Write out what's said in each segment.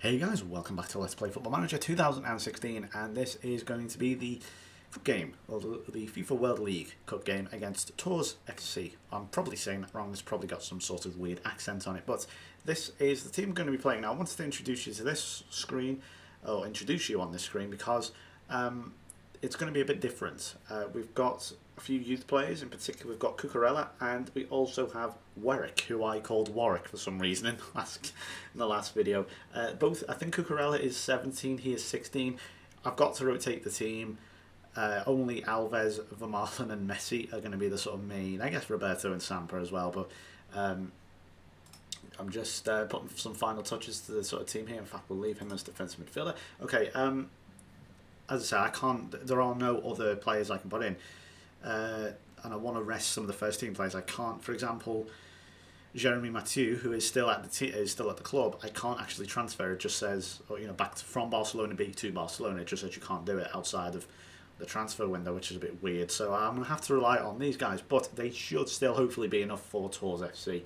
Hey guys, welcome back to Let's Play Football Manager 2016, and this is going to be the cup game, or the FIFA World League Cup game against Tours FC. I'm probably saying that wrong, it's probably got some sort of weird accent on it, but this is the team I'm going to be playing now. I wanted to introduce you to this screen, or introduce you on this screen, because it's going to be a bit different. We've got a few youth players, in particular we've got Cucurella, and we also have Warwick, who I called Warwick for some reason in the last video. Both, I think Cucurella is 17, he is 16. I've got to rotate the team. Only Alves, Vermaelen and Messi are going to be the sort of main, I guess Roberto and Samper as well, but I'm just putting some final touches to the sort of team here. In fact, we'll leave him as defensive midfielder. Okay, as I say, I can't. There are no other players I can put in, and I want to rest some of the first team players. I can't, for example, Jeremy Mathieu, who is still at the club. I can't actually transfer. It just says, from Barcelona B to Barcelona. It just says you can't do it outside of the transfer window, which is a bit weird. So I'm gonna have to rely on these guys, but they should still hopefully be enough for Tours FC,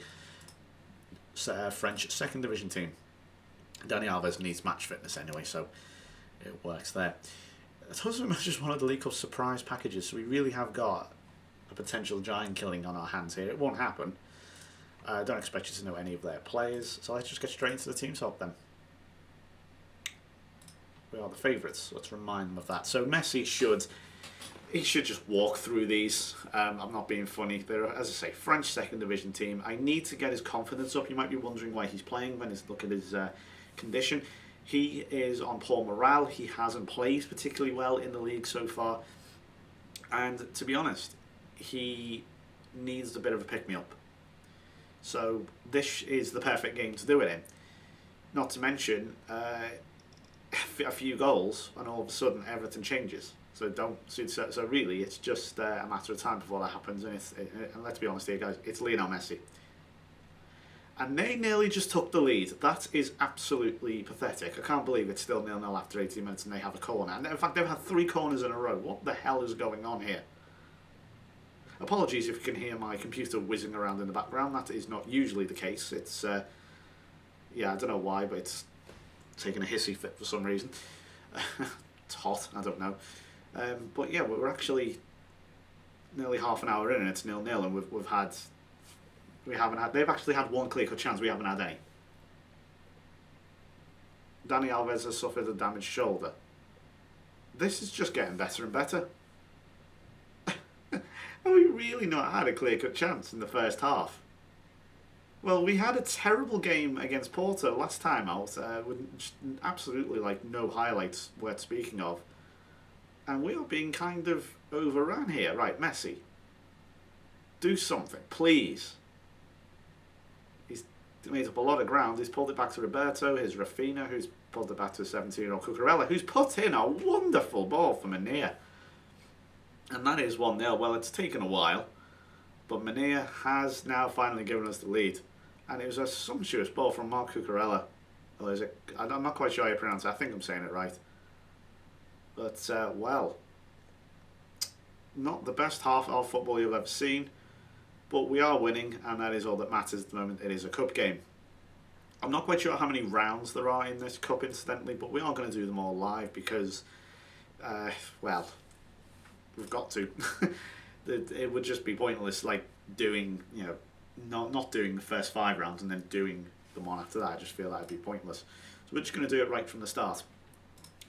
French second division team. Dani Alves needs match fitness anyway, so it works there. Tours FC just one of the League Cup surprise packages, so we really have got a potential giant killing on our hands here. It won't happen. I don't expect you to know any of their players, so let's just get straight into the team swap then. We are the favourites, let's remind them of that. So Messi should just walk through these. I'm not being funny. They're, as I say, French second division team. I need to get his confidence up. You might be wondering why he's playing when you look at his condition. He is on poor morale. He hasn't played particularly well in the league so far. And to be honest, he needs a bit of a pick-me-up. So this is the perfect game to do it in. Not to mention a few goals, and all of a sudden everything changes. So really, it's just a matter of time before that happens. And let's be honest here, guys, it's Lionel Messi. And they nearly just took the lead. That is absolutely pathetic. I can't believe it's still 0-0 after 18 minutes and they have a corner. And in fact, they've had 3 corners in a row. What the hell is going on here? Apologies if you can hear my computer whizzing around in the background. That is not usually the case. It's, I don't know why, but it's taking a hissy fit for some reason. It's hot, I don't know. But yeah, we're actually nearly half an hour in and it's 0-0 and they've actually had one clear-cut chance, we haven't had any. Dani Alves has suffered a damaged shoulder. This is just getting better and better. Have we really not had a clear-cut chance in the first half? Well, we had a terrible game against Porto last time out, with just absolutely no highlights worth speaking of. And we are being kind of overrun here. Right, Messi, do something, please. He's made up a lot of ground. He's pulled it back to Roberto. Here's Rafinha, who's pulled it back to a 17-year-old Cucurella, who's put in a wonderful ball for Mania. And that is 1-0. Well, it's taken a while, but Mania has now finally given us the lead. And it was a sumptuous ball from Marc Cucurella. Or is it? I'm not quite sure how you pronounce it. I think I'm saying it right. But, well, not the best half of football you've ever seen. But we are winning, and that is all that matters at the moment. It is a cup game. I'm not quite sure how many rounds there are in this cup, incidentally, but we are going to do them all live because, well, we've got to. It would just be pointless, doing, not doing the first 5 rounds and then doing the one after that. I just feel that would be pointless. So we're just going to do it right from the start.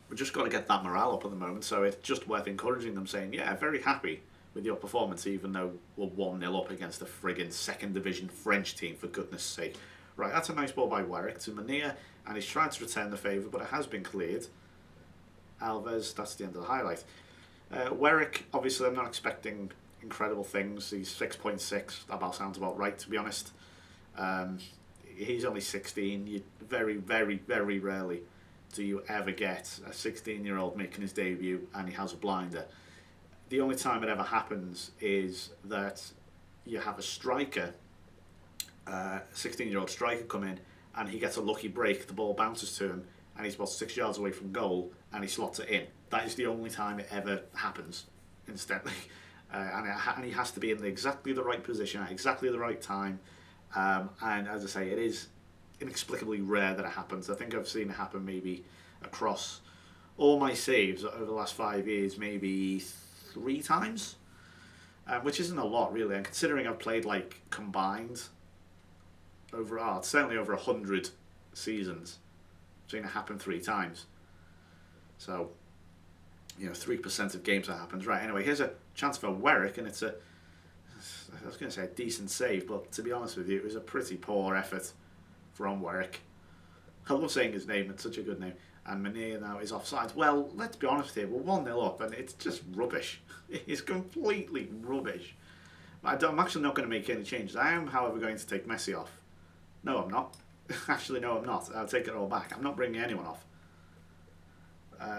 We've just got to get that morale up at the moment, so it's just worth encouraging them, saying, yeah, very happy with your performance, even though we're 1-0 up against a friggin' second division French team, for goodness sake. Right, that's a nice ball by Warwick to Mania, and he's trying to return the favour, but it has been cleared. Alves, that's the end of the highlight. Warwick, obviously I'm not expecting incredible things. He's 6.6, that sounds about right, to be honest. He's only 16. You very, very, very rarely do you ever get a 16-year-old making his debut and he has a blinder. The only time it ever happens is that you have a striker, 16-year-old striker come in and he gets a lucky break, the ball bounces to him and he's about 6 yards away from goal and he slots it in. That is the only time it ever happens instantly. And he has to be in exactly the right position at exactly the right time. And as I say, inexplicably rare that it happens. I think I've seen it happen maybe across all my saves over the last 5 years, maybe 3 times, which isn't a lot really. And considering I've played like combined over certainly over 100 seasons, I've seen it happen 3 times. So 3% of games that happens. Right. Anyway, here's a chance for Werrick, and it's I was going to say a decent save, but to be honest with you, it was a pretty poor effort from Werrick. I love saying his name, it's such a good name. And Manir now is offside. Well, let's be honest here, we're 1-0 up, and it's just rubbish. It's completely rubbish. I'm actually not going to make any changes. I am, however, going to take Messi off. No, I'm not. Actually, no, I'm not. I'll take it all back. I'm not bringing anyone off.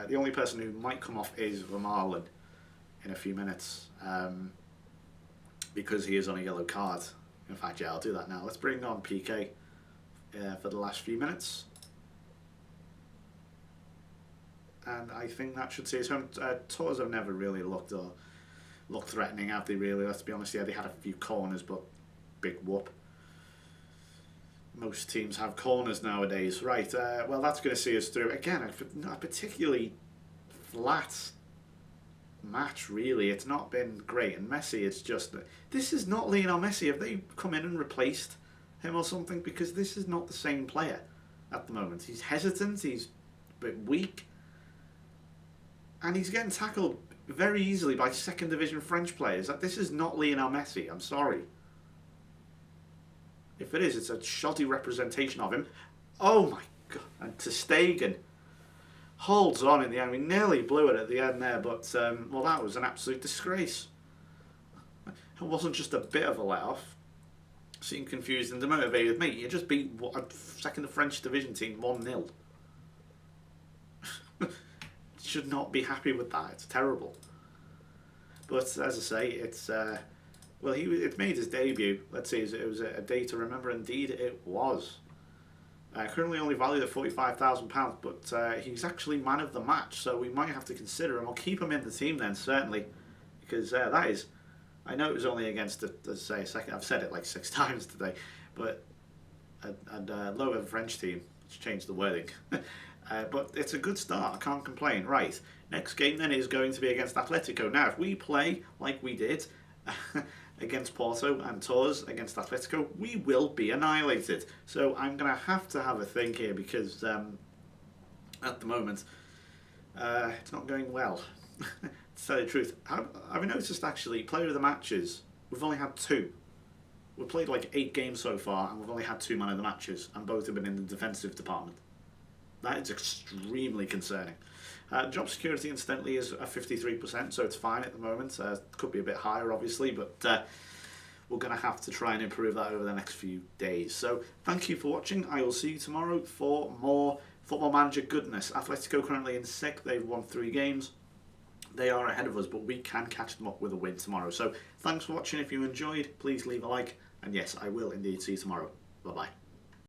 The only person who might come off is Vermaelen in a few minutes. Because he is on a yellow card. In fact, yeah, I'll do that now. Let's bring on PK for the last few minutes. And I think that should see us home. Tours have never really looked threatening, have they really? Let's be honest, yeah, they had a few corners, but big whoop. Most teams have corners nowadays. Right, well, that's going to see us through. Again, a particularly flat match, really. It's not been great. And Messi, it's just... This is not Lionel Messi. Have they come in and replaced him or something? Because this is not the same player at the moment. He's hesitant, he's a bit weak, and he's getting tackled very easily by second division French players. This is not Lionel Messi, I'm sorry. If it is, it's a shoddy representation of him. Oh my God. And ter Stegen holds on in the end. We nearly blew it at the end there, but well, that was an absolute disgrace. It wasn't just a bit of a let-off. Seemed confused and demotivated. Mate, you just beat a second French division team 1-0. Should not be happy with that. It's terrible. But as I say, it's well, it made his debut. Let's see, it was a day to remember. Indeed, it was. Currently only valued at £45,000, but he's actually man of the match, so we might have to consider him. I'll keep him in the team then, certainly, because that is... I know it was only against, as I say, second. I've said it like 6 times today, but a lower French team. Let's change the wording. But it's a good start. I can't complain. Right, next game then is going to be against Atletico. Now, if we play like we did against Porto and Tours against Atletico, we will be annihilated. So I'm going to have a think here because at the moment it's not going well. To tell you the truth, I've noticed actually player of the matches, we've only had 2. We've played like 8 games so far and we've only had 2 man of the matches, and both have been in the defensive department. That is extremely concerning. Job security, incidentally, is at 53%, so it's fine at the moment. Could be a bit higher, obviously, but we're going to have to try and improve that over the next few days. So thank you for watching. I will see you tomorrow for more Football Manager goodness. Atletico currently in 6th. They've won 3 games. They are ahead of us, but we can catch them up with a win tomorrow. So thanks for watching. If you enjoyed, please leave a like. And yes, I will indeed see you tomorrow. Bye-bye.